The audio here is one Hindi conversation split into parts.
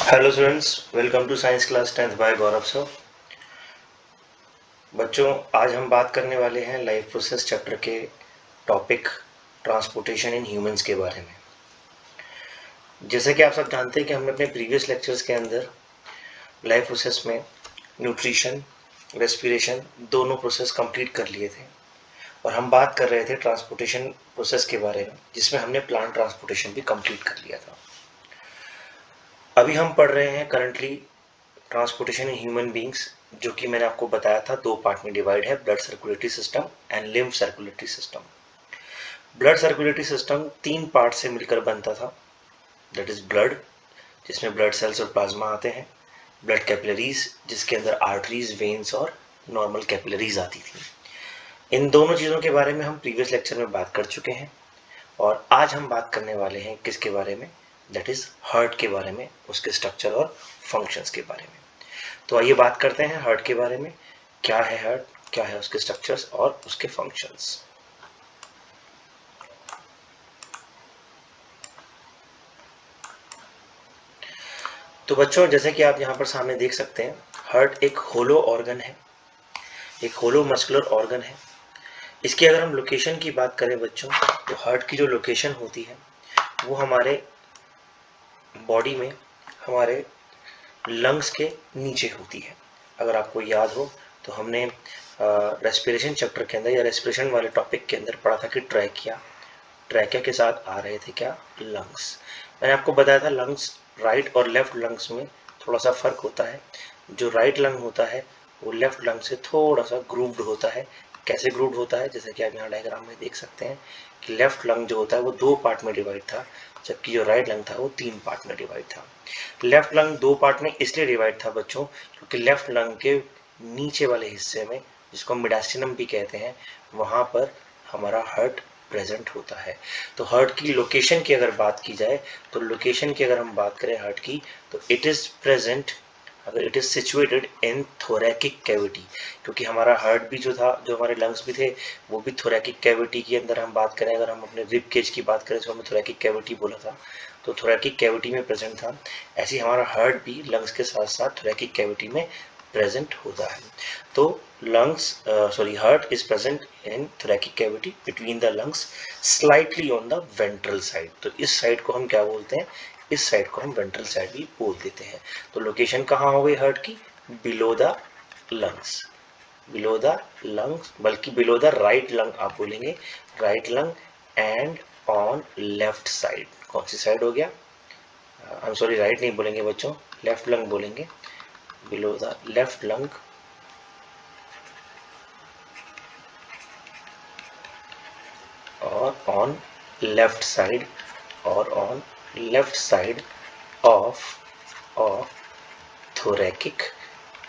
Hello students, welcome to science class 10th by Gaurav sir. बच्चों, आज हम बात करने वाले हैं लाइफ प्रोसेस चैप्टर के टॉपिक ट्रांसपोर्टेशन इन ह्यूमंस के बारे में। जैसे कि आप सब जानते हैं कि हमने अपने प्रीवियस लेक्चर्स के अंदर लाइफ प्रोसेस में न्यूट्रिशन, रेस्पिरेशन दोनों प्रोसेस कंप्लीट कर लिए थे और हम बात कर रहे थे ट्रांसपोर्टेशन प्रोसेस के बारे में, जिसमें हमने प्लांट ट्रांसपोर्टेशन भी कंप्लीट कर लिया था। अभी हम पढ़ रहे हैं currently transportation in human beings, जो कि मैंने आपको बताया था दो पार्ट में डिवाइड है, blood circulatory system and lymph circulatory system. Blood circulatory system तीन पार्ट से मिलकर बनता था, दैट इज ब्लड, जिसमें ब्लड सेल्स और प्लाज्मा आते हैं, ब्लड कैपिलरीज, जिसके अंदर आर्टरीज, वेन्स और नॉर्मल कैपिलरीज आती थी। इन दोनों चीज़ों के बारे में हम प्रीवियस लेक्चर में बात कर चुके हैं और आज हम बात करने वाले हैं किसके बारे में, दैट इज हार्ट के बारे में, उसके स्ट्रक्चर और फंक्शंस के बारे में। तो आइए बात करते हैं हार्ट के बारे में। क्या है हार्ट, क्या है उसके स्ट्रक्चर्स और उसके फंक्शंस। तो बच्चों, जैसे कि आप यहाँ पर सामने देख सकते हैं, हार्ट एक होलो ऑर्गन है, एक होलो मस्कुलर ऑर्गन है। इसकी अगर हम लोकेशन की बात करें बच्चों, तो हार्ट की जो लोकेशन होती है वो हमारे बॉडी में, हमारे लंग्स के नीचे होती है। अगर आपको याद हो तो हमने रेस्पिरेशन चैप्टर के अंदर या रेस्पिरेशन वाले टॉपिक के अंदर पढ़ा था कि ट्रैकिया के साथ आ रहे थे क्या, लंग्स। मैंने आपको बताया था लंग्स, राइट और लेफ्ट लंग्स में थोड़ा सा फर्क होता है। जो राइट लंग होता है वो लेफ्ट लंग से थोड़ा सा ग्रूव्ड होता है। कैसे ग्रूव्ड होता है, जैसे कि आप यहाँ डायग्राम में देख सकते हैं कि लेफ्ट लंग जो होता है वो दो पार्ट में डिवाइड था, जबकि जो राइट लंग था वो तीन पार्ट में डिवाइड था। लेफ्ट लंग दो पार्ट में इसलिए डिवाइड था बच्चों, क्योंकि लेफ्ट लंग के नीचे वाले हिस्से में, जिसको मिडास्टिनम भी कहते हैं, वहां पर हमारा हार्ट प्रेजेंट होता है। तो हार्ट की लोकेशन की अगर बात की जाए, तो लोकेशन की अगर हम बात करें हार्ट की, तो इट इज प्रेजेंट, अगर it is situated in thoracic cavity, क्योंकि हमारा हार्ट भी जो था, जो हमारे लंग्स भी थे, वो भी थोरैकिक कैविटी के अंदर हम बात करें, अगर हम अपने रिब केज की बात करें तो हमें थोरैकिक कैविटी बोला था, तो थोरैकिक कैविटी में प्रेजेंट था। ऐसे ही हमारा हार्ट भी लंग्स के साथ साथ थोरैकिक कैविटी में प्रेजेंट होता है। तो heart is present in thoracic cavity between the lungs, slightly on the ventral side. तो इस साइड को हम क्या बोलते हैं, इस साइड को हम वेंट्रल साइड भी बोल देते हैं। तो लोकेशन कहाँ हो गई हार्ट की, below the lungs, below the lungs, बल्कि बिलो द राइट लंग आप बोलेंगे, right lung and on left side. कौन सी साइड हो गया, आई एम सॉरी, राइट नहीं बोलेंगे बच्चों, लेफ्ट लंग बोलेंगे, बिलो द लेफ्ट लंग और ऑन लेफ्ट साइड, और on left side of thoracic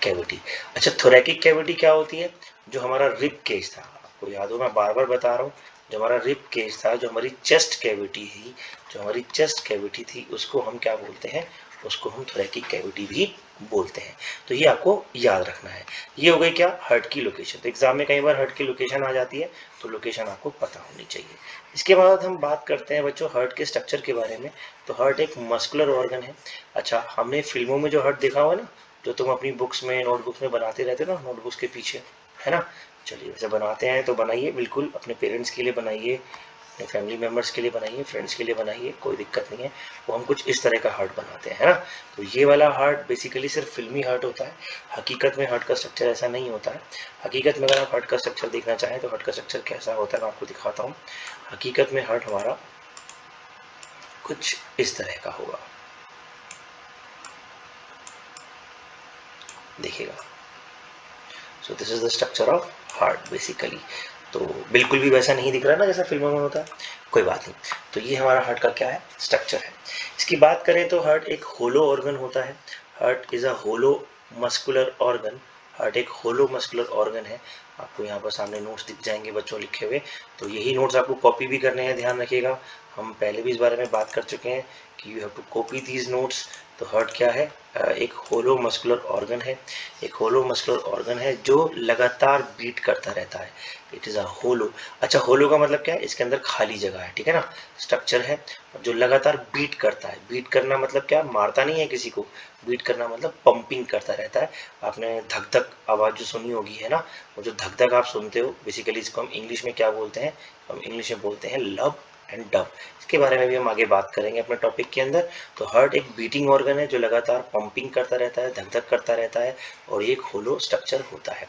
cavity. अच्छा, थोरैकिक कैविटी क्या होती है, जो हमारा रिब केज था, आपको याद हो, मैं बार बार बता रहा हूँ, जो हमारा रिब केज था, जो हमारी चेस्ट कैविटी थी, जो हमारी चेस्ट कैविटी थी, उसको हम क्या बोलते हैं, उसको हम थोरैकिक कैविटी भी बोलते हैं। तो ये आपको याद रखना है। ये हो गई क्या, हार्ट की लोकेशन। तो एग्जाम में कई बार हार्ट की लोकेशन आ जाती है, तो लोकेशन आपको पता होनी चाहिए। इसके बाद हम बात करते हैं बच्चों हार्ट के स्ट्रक्चर के बारे में। तो हार्ट एक मस्कुलर ऑर्गन है। अच्छा, हमने फिल्मों में जो हार्ट देखा हुआ है ना, जो तुम अपनी बुक्स में, नोटबुक्स में बनाते रहते हो ना, नोटबुक्स के पीछे, है ना। चलिए, वैसे बनाते हैं तो बनाइए, बिल्कुल अपने पेरेंट्स के लिए बनाइए, अपने फैमिली मेम्बर्स के लिए बनाइए, फ्रेंड्स के लिए बनाइए, कोई दिक्कत नहीं है। वो हम कुछ इस तरह का हार्ट बनाते हैं, है ना। तो ये वाला हार्ट बेसिकली सिर्फ फिल्मी हार्ट होता है। हकीकत में हार्ट का स्ट्रक्चर ऐसा नहीं होता है। हकीकत में अगर आप हार्ट का स्ट्रक्चर देखना चाहें तो हार्ट का स्ट्रक्चर कैसा होता है मैं आपको दिखाता हूँ। हकीकत में हार्ट हमारा कुछ इस तरह का होगा, देखिएगा। So this is the structure of heart basically. तो बिल्कुल भी वैसा नहीं दिख रहा ना जैसा फिल्मों में होता है, कोई बात नहीं। तो ये हमारा हार्ट का क्या है, स्ट्रक्चर है। इसकी बात करें तो हार्ट एक होलो ऑर्गन होता है। Heart is a hollow muscular organ. Heart एक होलो मस्कुलर ऑर्गन है। आपको यहाँ पर सामने नोट्स दिख जाएंगे बच्चों लिखे हुए, तो यही नोट्स आपको कॉपी भी करने हैं, ध्यान रखिएगा। हम पहले भी इस बारे में बात कर चुके हैं कि you have to copy these notes. तो हार्ट क्या है? एक होलो मस्कुलर ऑर्गन है, एक होलो मस्कुलर ऑर्गन है जो लगातार बीट करता रहता है। इट इज अ होलो। अच्छा, होलो का मतलब क्या है? इसके अंदर खाली जगह है, ठीक है ना, स्ट्रक्चर है जो लगातार बीट करता है। बीट करना मतलब क्या? मारता नहीं है किसी को, बीट करना मतलब पंपिंग करता रहता है। आपने धक धक आवाज जो सुनी होगी, है ना, वो जो धक धक आप सुनते हो, बेसिकली इसको हम इंग्लिश में क्या बोलते हैं? हम इंग्लिश में बोलते हैं लव एंड डव। इसके बारे में भी हम आगे बात करेंगे अपने टॉपिक के अंदर। तो हार्ट एक बीटिंग ऑर्गन है जो लगातार पंपिंग करता रहता है, धक धक करता रहता है, और एक होलो स्ट्रक्चर होता है।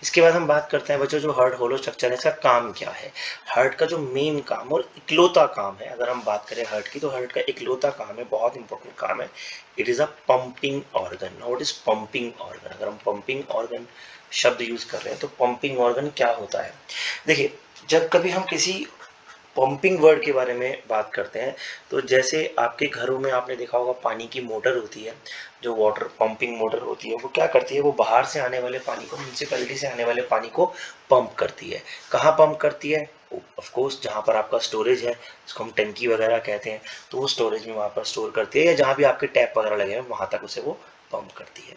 इसके बाद हम बात करते हैं बच्चों जो हार्ट होलो स्ट्रक्चर है, इसका काम क्या है। हार्ट का जो मेन काम और इकलौता काम है, अगर हम बात करें हार्ट की, तो हार्ट का इकलौता काम है, बहुत इंपॉर्टेंट काम है। It is a pumping organ. What is pumping organ? अगर हम पंपिंग ऑर्गन शब्द यूज कर रहे हैं तो पंपिंग ऑर्गन क्या होता है? देखिए, जब कभी हम किसी पंपिंग वर्ड के बारे में बात करते हैं, तो जैसे आपके घरों में आपने देखा होगा पानी की मोटर होती है, जो वाटर पंपिंग मोटर होती है, वो क्या करती है? वो बाहर से आने वाले पानी को, म्यूनिसिपैलिटी से आने वाले पानी को पंप करती है। कहाँ पंप करती है? ऑफ कोर्स जहाँ पर आपका स्टोरेज है, जिसको हम टंकी वगैरह कहते हैं, तो वो स्टोरेज में वहाँ पर स्टोर करती है, या जहाँ भी आपके टैप वगैरह लगे हैं वहाँ तक उसे वो पंप करती है।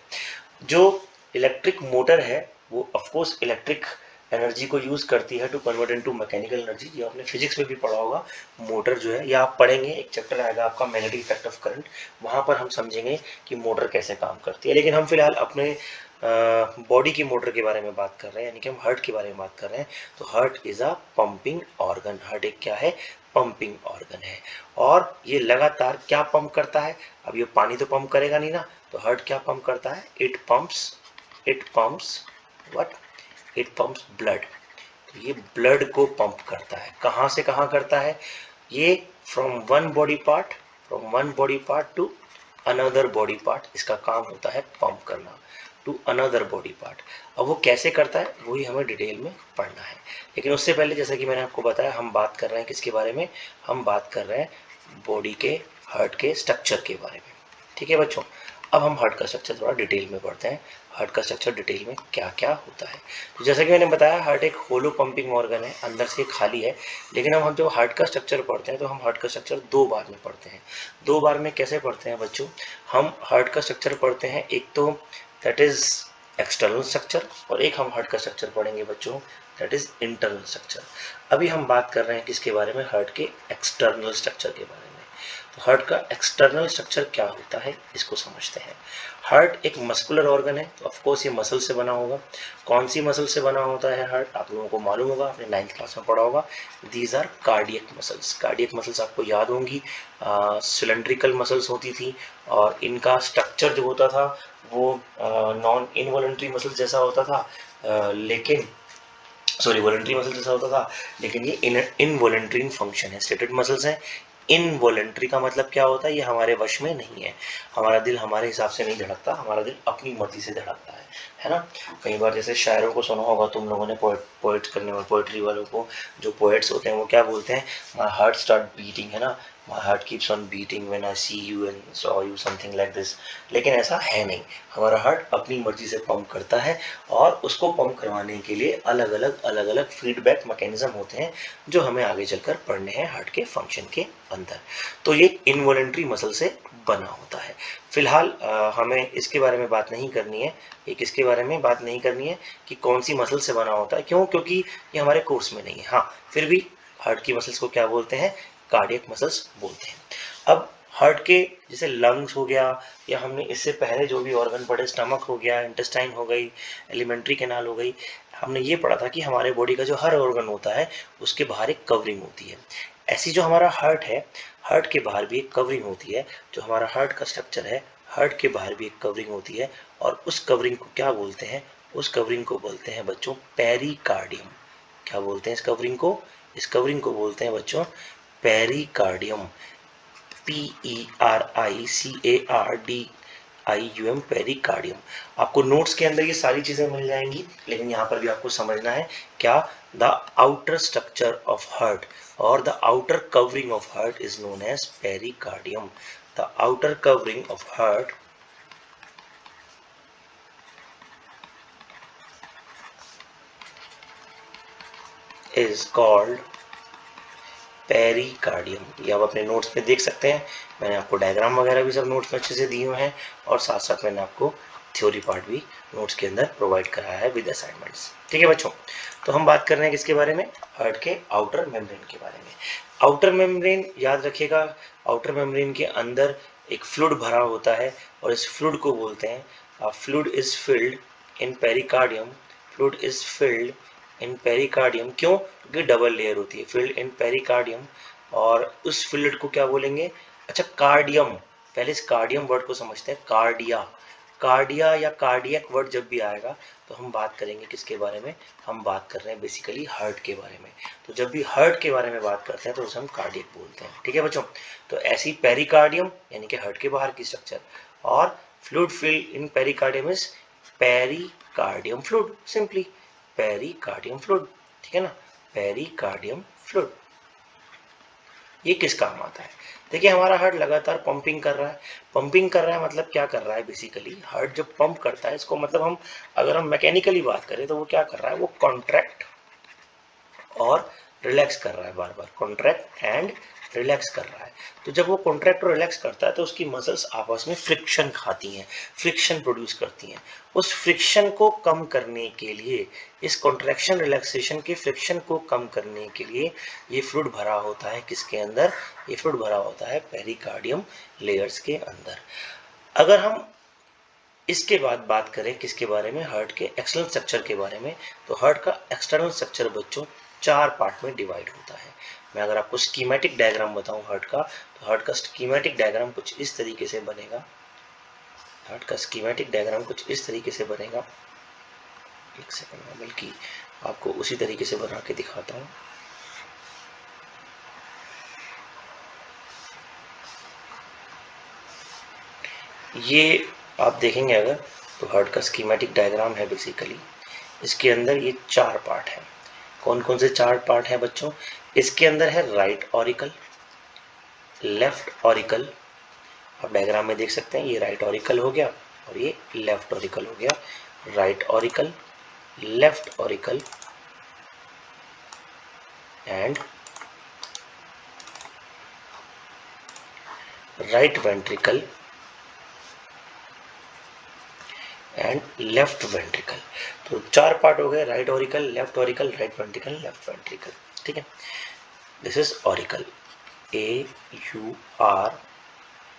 जो इलेक्ट्रिक मोटर है वो ऑफकोर्स इलेक्ट्रिक एनर्जी को यूज करती है to convert into mechanical energy. ये आपने फिजिक्स में भी पढ़ा होगा। मोटर जो है, या आप पढ़ेंगे, एक चैप्टर आएगा आपका मैग्नेटिक इफेक्ट ऑफ करंट, वहां पर हम समझेंगे कि मोटर कैसे काम करती है। लेकिन हम फिलहाल अपने बॉडी की मोटर के बारे में बात कर रहे हैं, यानी कि हम हार्ट के बारे में बात कर रहे हैं। तो heart is a pumping organ. Heart एक क्या है? पंपिंग ऑर्गन है। और ये लगातार क्या पंप करता है? अब ये पानी तो पंप करेगा नहीं ना, तो हार्ट क्या पंप करता है? It pumps what? It pumps blood. तो ये ब्लड को पंप करता है। कहां से कहां करता है? ये from one body part two another body part, इसका काम होता है पंप करना, टू अनदर बॉडी पार्ट। अब वो कैसे करता है वही हमें डिटेल में पढ़ना है। लेकिन उससे पहले, जैसा कि मैंने आपको बताया, हम बात कर रहे हैं किसके बारे में? हम बात कर रहे हैं बॉडी के, हार्ट के स्ट्रक्चर के बारे में। ठीक है बच्चों, अब हम हार्ट का स्ट्रक्चर थोड़ा डिटेल में पढ़ते हैं। हार्ट का स्ट्रक्चर डिटेल में क्या क्या होता है। तो जैसा कि मैंने बताया, हार्ट एक होलो पंपिंग ऑर्गन है, अंदर से खाली है। लेकिन अब हम जो हार्ट का स्ट्रक्चर पढ़ते हैं, तो हम हार्ट का स्ट्रक्चर दो बार में पढ़ते हैं। दो बार में कैसे पढ़ते हैं बच्चों? हम हार्ट का स्ट्रक्चर पढ़ते हैं, एक तो दैट इज एक्सटर्नल स्ट्रक्चर, और एक हम हार्ट का स्ट्रक्चर पढ़ेंगे बच्चों, दैट इज इंटरनल स्ट्रक्चर। अभी हम बात कर रहे हैं किसके बारे में? हार्ट के एक्सटर्नल स्ट्रक्चर के बारे में। तो हार्ट का एक्सटर्नल स्ट्रक्चर क्या होता है, इसको समझते हैं। हार्ट एक मस्कुलर ऑर्गन है, तो ऑफ कोर्स ये मसल से बना होगा। कौन सी मसल से बना होता है हार्ट? आप लोगों को मालूम होगा, आपने 9th क्लास में पढ़ा होगा। These are cardiac muscles. Cardiac muscles आपको याद होंगी, सिलेंड्रिकल मसल्स होती थी, और इनका स्ट्रक्चर जो होता था वो नॉन इनवॉलंटरी मसल्स जैसा होता था, लेकिन सॉरी वॉलंटरी मसल जैसा होता था, लेकिन ये इनवॉलंटरी फंक्शन है। स्टेटेड मसल्स हैं। इनवॉलंटरी का मतलब क्या होता है? ये हमारे वश में नहीं है। हमारा दिल हमारे हिसाब से नहीं धड़कता, हमारा दिल अपनी मर्जी से धड़कता है ना। कई बार जैसे शायरों को सुना होगा तुम लोगों ने, पोएट करने वाले, पोएट्री वालों को, जो पोएट्स होते हैं वो क्या बोलते हैं? माई हार्ट स्टार्ट बीटिंग, है ना, my heart keeps on beating when I see you and saw you, something like this. लेकिन ऐसा है नहीं, हमारा हार्ट अपनी मर्जी से पंप करता है, और उसको पंप करवाने के लिए अलग अलग फीडबैक मैकेनिज्म होते हैं, जो हमें आगे चलकर पढ़ने हैं हार्ट के फंक्शन के अंदर। तो ये इनवॉलंटरी मसल से बना होता है। फिलहाल हमें इसके बारे में बात नहीं करनी है, एक इसके बारे में बात नहीं करनी है कि कौन सी मसल से बना होता है। क्यों? क्योंकि ये हमारे कोर्स में नहीं है। हाँ, फिर भी हार्ट की मसल्स को क्या बोलते हैं? कार्डियक मसल्स बोलते हैं। अब हार्ट के जैसे लंग्स हो गया, या हमने इससे पहले जो भी ऑर्गन पढ़े, स्टमक हो गया, इंटेस्टाइन हो गई, एलिमेंट्री कैनाल हो गई, हमने ये पढ़ा था कि हमारे बॉडी का जो हर ऑर्गन होता है उसके बाहर एक कवरिंग होती है। ऐसी जो हमारा हार्ट है, हार्ट के बाहर भी एक कवरिंग होती है। जो हमारा हार्ट का स्ट्रक्चर है, हार्ट के बाहर भी एक कवरिंग होती है, और उस कवरिंग को क्या बोलते हैं? उस कवरिंग को बोलते हैं बच्चों पेरिकार्डियम। क्या बोलते हैं इस कवरिंग को? इस कवरिंग को बोलते हैं बच्चों पेरिकार्डियम। PERICARDIUM, pericardium. आपको नोट्स के अंदर ये सारी चीजें मिल जाएंगी, लेकिन यहाँ पर भी आपको समझना है क्या? The outer structure of heart और the outer covering of heart is known as pericardium. The outer covering of heart is called pericardium. ये आप अपने नोट्स में देख सकते हैं, मैंने आपको डायग्राम वगैरह भी सब नोट्स में अच्छे से दिए हुए हैं, और साथ साथ मैंने आपको थ्योरी पार्ट भी नोट्स के अंदर प्रोवाइड कराया है विद असाइनमेंट्स। ठीक है बच्चों, तो हम बात कर रहे हैं किसके बारे में, हार्ट के आउटर मेम्ब्रेन के बारे में। आउटर मेम्ब्रेन याद रखिएगा, आउटर मेम्ब्रेन के अंदर एक फ्लूइड भरा होता है, और इस फ्लूइड को बोलते हैं fluid is filled in pericardium. Fluid is filled in pericardium, क्यों, क्योंकि डबल लेयर होती है, फिल्ड इन पेरिकार्डियम। और उस फिल्ड को क्या बोलेंगे, अच्छा कार्डियम, पहले इस कार्डियम वर्ड को समझते हैं, कार्डिया। कार्डिया या कार्डियक वर्ड जब भी आएगा तो हम बात करेंगे किसके बारे में, हम बात कर रहे हैं बेसिकली हार्ट के बारे में। तो जब भी हार्ट के बारे में बात करते हैं तो उसे हम कार्डियक बोलते हैं। ठीक है बच्चों, तो ऐसी पेरिकार्डियम यानी कि हार्ट के बाहर की स्ट्रक्चर, और fluid filled in pericardium is pericardium fluid, simply pericardium fluid. ठीक है ना, पेरिकार्डियम फ्लूइड। ये किस काम आता है, देखिए हमारा हार्ट लगातार पंपिंग कर रहा है। पंपिंग कर रहा है मतलब क्या कर रहा है, बेसिकली हार्ट जब पंप करता है, इसको मतलब हम अगर हम मैकेनिकली बात करें तो वो क्या कर रहा है, वो कॉन्ट्रैक्ट और रिलैक्स कर रहा है, बार बार कॉन्ट्रैक्ट एंड रिलैक्स कर रहा है। तो जब वो कॉन्ट्रैक्ट और रिलैक्स करता है तो उसकी मसल्स आपस में फ्रिक्शन खाती हैं, फ्रिक्शन प्रोड्यूस करती हैं। उस फ्रिक्शन को कम करने के लिए, इस कॉन्ट्रैक्शन रिलैक्सेशन के फ्रिक्शन को कम करने के लिए ये फ्लूइड भरा होता है किसके अंदर, ये फ्लूइड भरा होता है पेरिकार्डियम लेयर्स के अंदर। अगर हम इसके बाद बात करें किसके बारे में, हार्ट के एक्सटर्नल स्ट्रक्चर के बारे में, तो हार्ट का एक्सटर्नल स्ट्रक्चर बच्चों 4 पार्ट में डिवाइड होता है। मैं अगर आपको स्कीमेटिक डायग्राम बताऊं हार्ट का, तो हार्ट का स्कीमेटिक डायग्राम कुछ इस तरीके से बनेगा। हार्ट का स्कीमेटिक डायग्राम कुछ इस तरीके से बनेगा, एक सेकंड में बल्कि आपको उसी तरीके से बना के दिखाता हूं। ये आप देखेंगे अगर, तो हार्ट का स्कीमेटिक डायग्राम है बेसिकली, इसके अंदर ये 4 पार्ट हैं। कौन कौन से 4 पार्ट हैं बच्चों, इसके अंदर है राइट ऑरिकल, लेफ्ट ऑरिकल, आप डायग्राम में देख सकते हैं, ये राइट ऑरिकल हो गया और ये लेफ्ट ऑरिकल हो गया। Right auricle, left auricle and right ventricle and left ventricle. तो 4 पार्ट हो गए, right auricle, left auricle, right ventricle, left ventricle. ठीक है, this is auricle,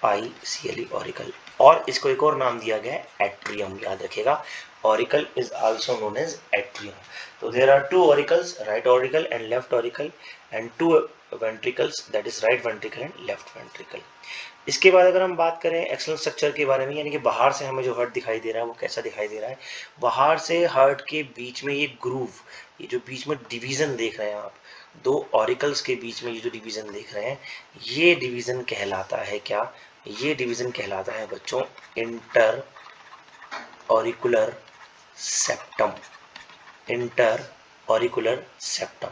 AURICLE auricle. और इसको एक और नाम दिया गया है एट्रियम, याद रखिएगा, auricle is also known as atrium. तो there are 2 auricles, right auricle and left auricle, and 2 ventricles, that is right ventricle and left ventricle. इसके बाद अगर हम बात करें एक्सटर्नल स्ट्रक्चर के बारे में, यानी कि बाहर से हमें जो हार्ट दिखाई दे रहा है वो कैसा दिखाई दे रहा है, बाहर से हार्ट के बीच में ये ग्रूव, ये जो बीच में डिवीजन देख रहे हैं आप, 2 ऑरिकल्स के बीच में ये जो डिवीजन देख रहे हैं, ये डिवीजन कहलाता है क्या, ये डिवीजन कहलाता है बच्चों inter auricular septum, inter auricular septum.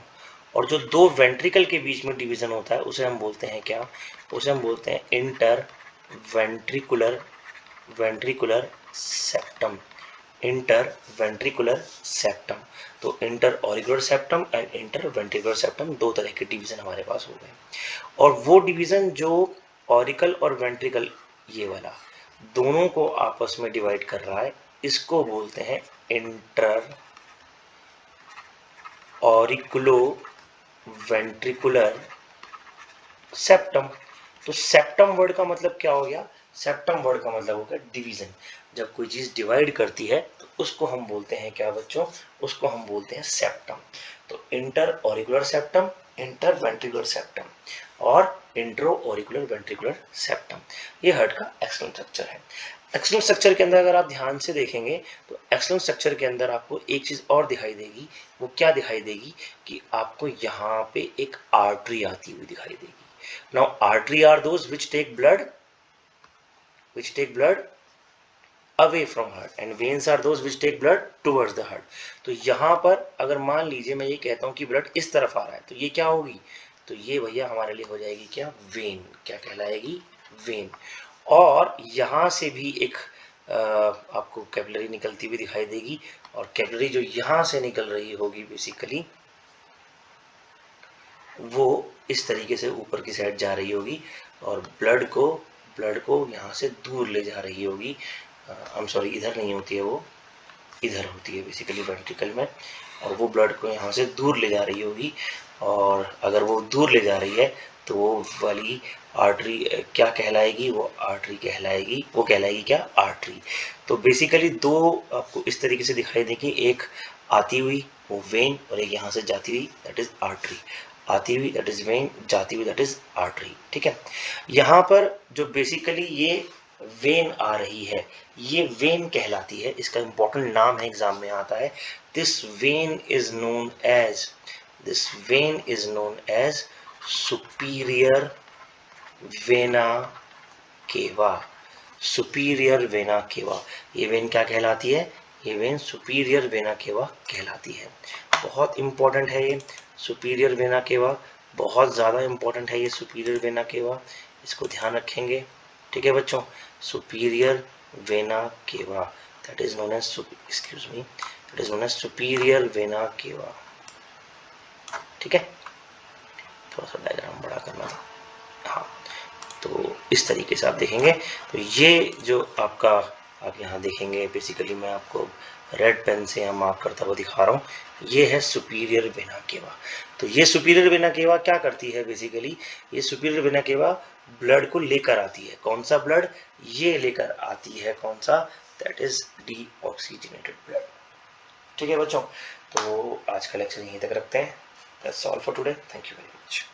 और जो 2 वेंट्रिकल के बीच में डिवीजन होता है उसे हम बोलते हैं क्या, उसे हम बोलते हैं inter ventricular, ventricular septum, inter ventricular septum. तो inter auricular septum and inter ventricular septum 2 तरह के डिवीजन हमारे पास हो गए। और वो डिवीजन जो ऑरिकल और वेंट्रिकल, ये वाला, दोनों को आपस में डिवाइड कर रहा है, इसको बोलते हैं इंटर ऑरिकुलो वेंट्रिकुलर सेप्टम। तो सेप्टम वर्ड का मतलब क्या हो गया, सेप्टम वर्ड का मतलब हो गया डिवीजन। जब कोई चीज डिवाइड करती है तो उसको हम बोलते हैं क्या बच्चों, उसको हम बोलते हैं सेप्टम। तो inter auricular septum, inter ventricular septum और इंट्रो ऑरिकुलर वेंट्रिकुलर सेप्टम, ये हार्ट का एक्सटर्नल स्ट्रक्चर है। एक्सटर्नल स्ट्रक्चर के अंदर अगर आप ध्यान से देखेंगे तो एक्सटर्नल स्ट्रक्चर के अंदर आपको एक चीज और दिखाई देगी, वो क्या दिखाई देगी कि आपको यहाँ पे एक आर्टरी आती हुई दिखाई देगी। Now artery are those which take blood away from heart and veins are those which take blood towards the heart। तो यहाँ पर अगर मान लीजिए मैं ये कहता हूँ कि ब्लड इस तरफ आ रहा है तो ये क्या होगी, तो ये भैया हमारे लिए हो जाएगी क्या, वेन, क्या कहलाएगी, वेन। और यहाँ से भी एक आपको कैपिलरी निकलती हुई दिखाई देगी, और कैपिलरी जो यहाँ से निकल रही होगी बेसिकली वो इस तरीके से ऊपर की साइड जा रही होगी और ब्लड को यहाँ से दूर ले जा रही होगी। आई एम सॉरी, इधर नहीं होती है, वो इधर होती है बेसिकली वेंट्रिकल में, और वो ब्लड को यहाँ से दूर ले जा रही होगी। और अगर वो दूर ले जा रही है तो वो वाली आर्टरी क्या कहलाएगी? वो आर्टरी कहलाएगी। वो कहलाएगी क्या? आर्टरी। तो बेसिकली दो आपको इस तरीके से दिखाई देगी, एक आती हुई वो वेन, और एक यहाँ से जाती हुई दैट इज आर्टरी। आती हुई दैट इज वेन, जाती हुई दैट इज आर्टरी। ठीक है, यहाँ पर जो बेसिकली ये वेन आ रही है, ये वेन कहलाती है, इसका इंपॉर्टेंट नाम है, एग्जाम में आता है। This vein is known as superior vena cava. Superior vena cava, ये वेन क्या कहलाती है? ये वेन सुपीरियर वेना केवा कहलाती है। बहुत इंपॉर्टेंट है ये सुपीरियर वेना केवा, बहुत ज़्यादा इंपॉर्टेंट है ये सुपीरियर वेना केवा, इसको ध्यान रखेंगे। ठीक है बच्चों, superior vena cava that is known as that is known as superior vena cava. ठीक है, थोड़ा सा डायग्राम बड़ा करना था। हाँ, तो इस तरीके से आप देखेंगे। तो ये जो आपका आप यहाँ देखेंगे, बेसिकली मैं आपको रेड पेन से यहाँ मार्क करता हुआ दिखा रहा हूँ, ये है सुपीरियर वेना केवा। तो ये सुपीरियर वेना केवा क्या करती है? बेसिकली ये सुपीरियर वेना केवा ब्लड को लेकर आती है। कौन सा ब्लड? ये लेकर आती है, कौन सा? That is deoxygenated blood. ठीक है बच्चों, तो आज का लेक्चर यहीं तक रखते हैं। That's all for today, thank you very much.